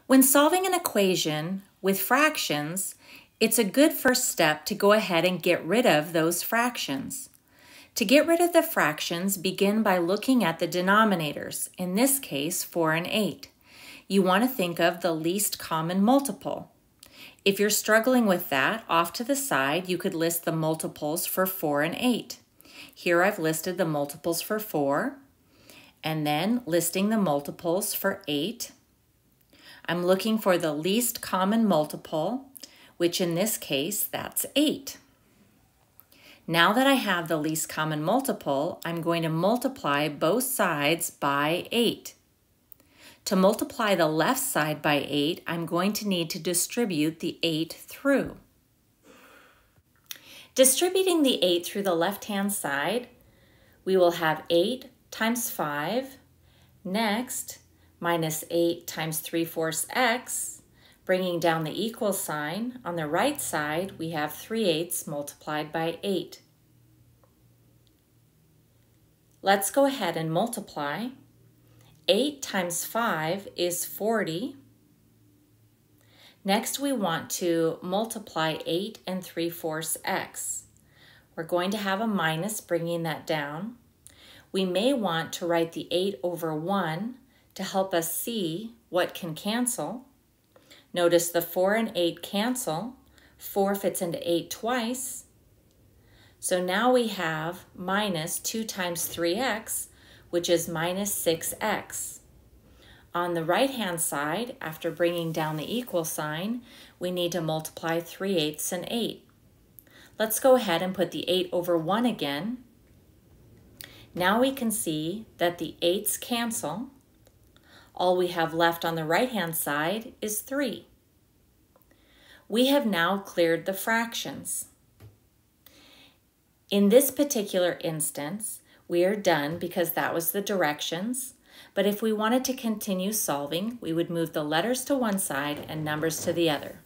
When solving an equation with fractions, it's a good first step to go ahead and get rid of those fractions. To get rid of the fractions, begin by looking at the denominators, in this case 4 and 8. You want to think of the least common multiple. If you're struggling with that, off to the side, you could list the multiples for 4 and 8. Here I've listed the multiples for 4, and then listing the multiples for 8. I'm looking for the least common multiple, which in this case, that's 8. Now that I have the least common multiple, I'm going to multiply both sides by 8. To multiply the left side by 8, I'm going to need to distribute the 8 through. Distributing the 8 through the left-hand side, we will have 8 times 5. Next, minus 8 times 3/4 x, bringing down the equal sign. On the right side, we have 3/8 multiplied by 8. Let's go ahead and multiply. 8 times 5 is 40. Next, we want to multiply 8 and 3/4 x. We're going to have a minus, bringing that down. We may want to write the 8 over 1 to help us see what can cancel. Notice the 4 and 8 cancel. 4 fits into 8 twice. So now we have minus 2 times 3x, which is minus 6x. On the right-hand side, after bringing down the equal sign, we need to multiply 3/8 and 8. Let's go ahead and put the 8 over 1 again. Now we can see that the 8's cancel. All we have left on the right-hand side is 3. We have now cleared the fractions. In this particular instance, we are done because that was the directions, but if we wanted to continue solving, we would move the letters to one side and numbers to the other.